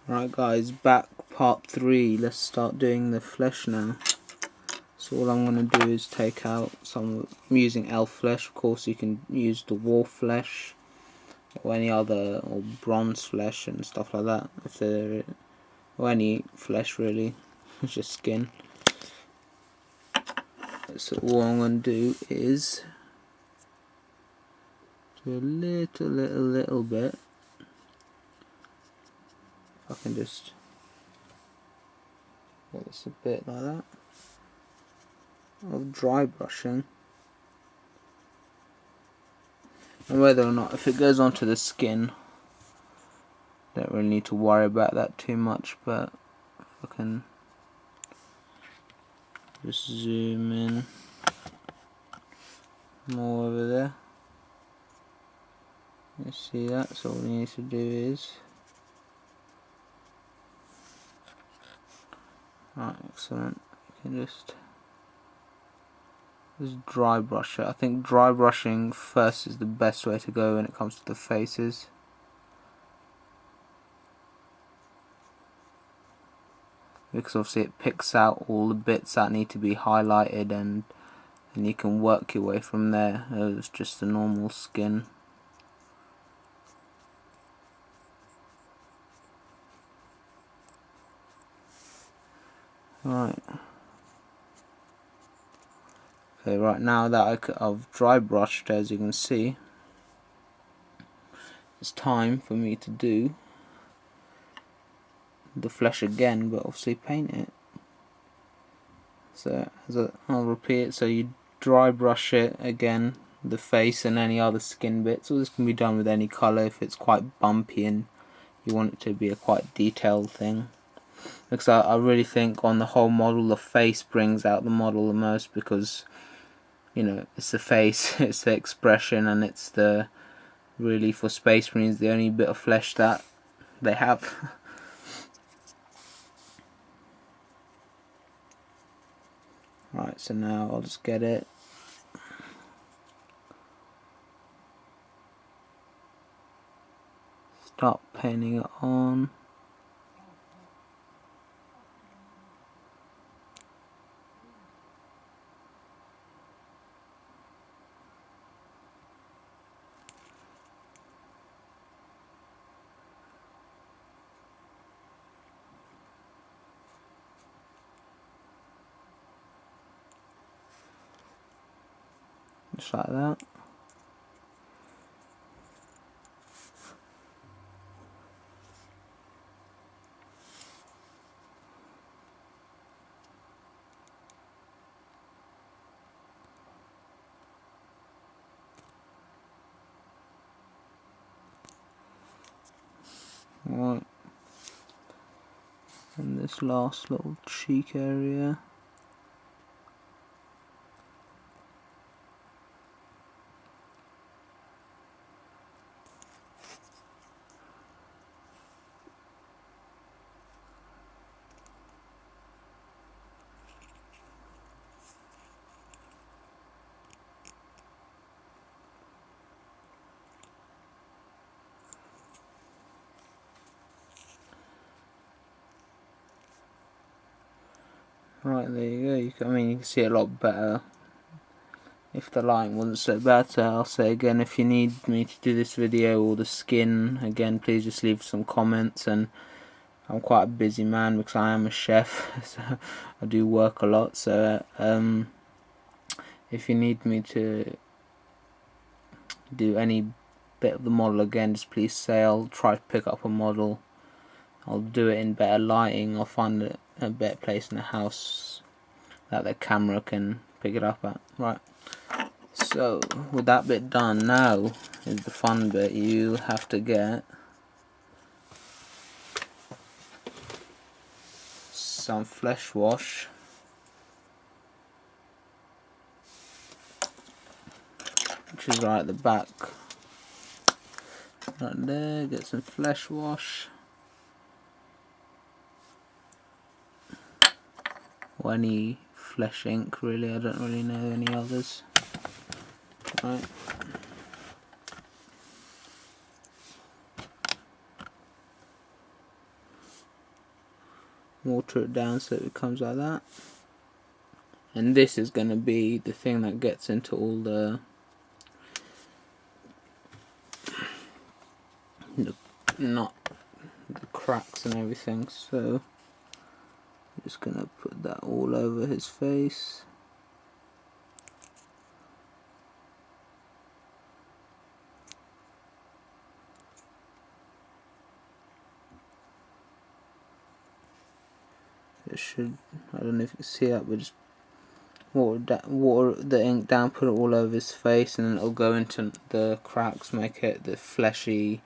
Right guys, back part 3. Let's start doing the flesh now. So all I'm going to do is take out some, I'm using elf flesh. Of course you can use the wolf flesh or any other, or bronze flesh and stuff like that, if there, or any flesh really. It's just skin. So all I'm going to do is do a little bit. If I can just get this a bit like that of dry brushing. And whether or not, if it goes onto the skin, don't really need to worry about that too much, but if I can just zoom in more over there, you see that. So all we need to do is, right, excellent, you can just dry brush it. I think dry brushing first is the best way to go when it comes to the faces. Because obviously it picks out all the bits that need to be highlighted, and you can work your way from there. It's just the normal skin. Right. Okay, right now that I've dry brushed, as you can see, it's time for me to do the flesh again, but obviously paint it. So I'll repeat it. So you dry brush it again, the face and any other skin bits. So this can be done with any colour if it's quite bumpy and you want it to be a quite detailed thing. Because I really think on the whole model, the face brings out the model the most, because you know, it's the face, it's the expression, and it's the, really for Space Marines, the only bit of flesh that they have. Right, so now I'll just get it. Start painting it on. Just like that. Right. And this last little cheek area. Right, there you go. I mean, you can see it a lot better. If the lighting wasn't so bad, so I'll say again, if you need me to do this video or the skin again, please just leave some comments. And I'm quite a busy man because I am a chef, so I do work a lot. So if you need me to do any bit of the model again, just please say. I'll try to pick up a model. I'll do it in better lighting. I'll find a better place in the house that the camera can pick it up at. Right, so with that bit done, now is the fun bit. You have to get some flesh wash, which is right at the back, right there. Get some flesh wash, or any flesh ink really. I don't really know any others. Right, water it down so it becomes like that. And this is going to be the thing that gets into all the cracks and everything. So I'm just going to put that all over his face. It should, I don't know if you can see that, but just water the ink down, put it all over his face, and then it'll go into the cracks, make it the fleshy,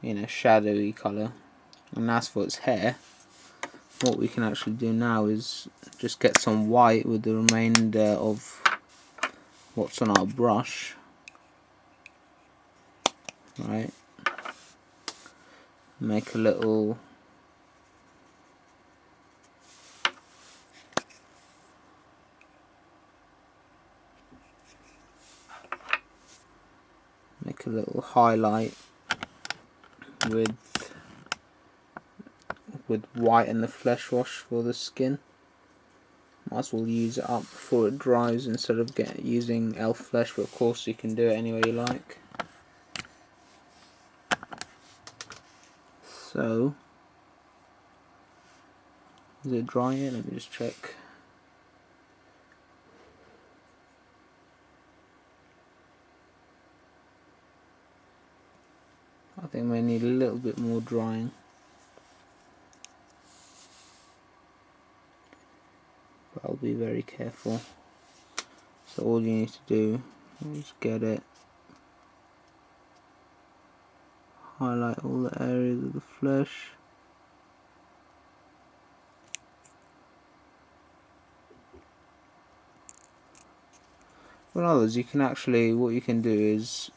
you know, shadowy colour. And as for its hair, what we can actually do now is just get some white with the remainder of what's on our brush, right? Make a little highlight with white and the flesh wash for the skin. Might as well use it up before it dries instead of using elf flesh, but of course you can do it any way you like. So, is it dry yet? Let me just check. I think we need a little bit more drying. But I'll be very careful. So all you need to do is get it, highlight all the areas of the flesh. For others, you can actually, what you can do is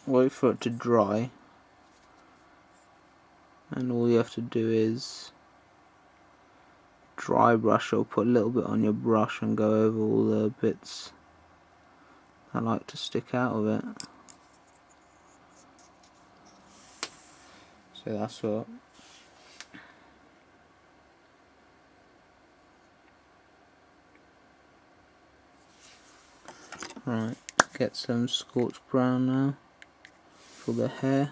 wait for it to dry, and all you have to do is dry brush or put a little bit on your brush and go over all the bits that like to stick out of it. So that's what. Right, get some scorched brown now for the hair.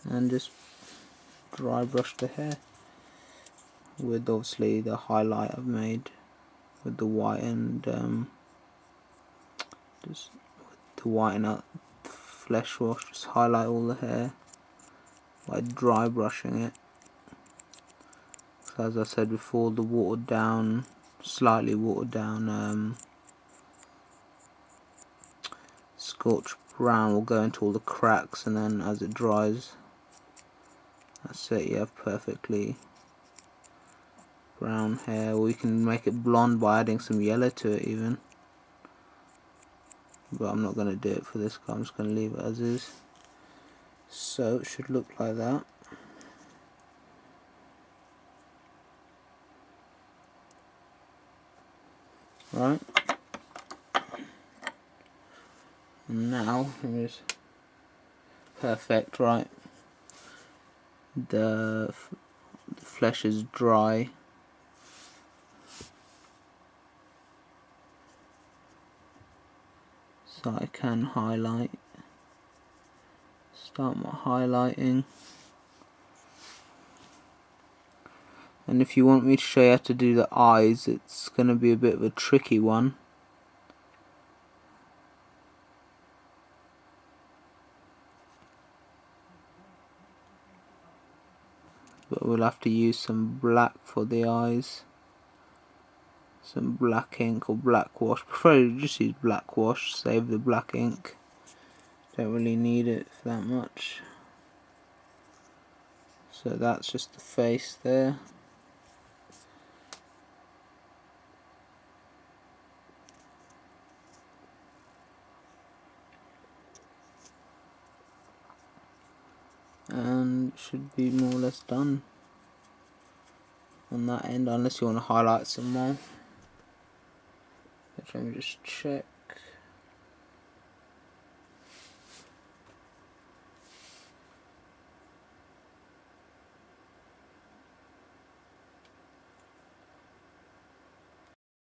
And just dry brush the hair with obviously the highlight I've made with the white and just with the whiten up flesh wash. Just highlight all the hair by dry brushing it. So as I said before, the watered down, slightly watered down scorched brown will go into all the cracks, and then as it dries, that's it, you have perfectly brown hair. Or you can make it blonde by adding some yellow to it even, but I'm not going to do it for this guy. I'm just going to leave it as is. So it should look like that. Right, and now here's perfect. Right, the flesh is dry, so I can highlight, start my highlighting. And if you want me to show you how to do the eyes, it's going to be a bit of a tricky one. But we'll have to use some black for the eyes. Some black ink or black wash. Prefer just use black wash, save the black ink. Don't really need it for that much. So that's just the face there. And it should be more or less done on that end, unless you want to highlight some more, which let me just check.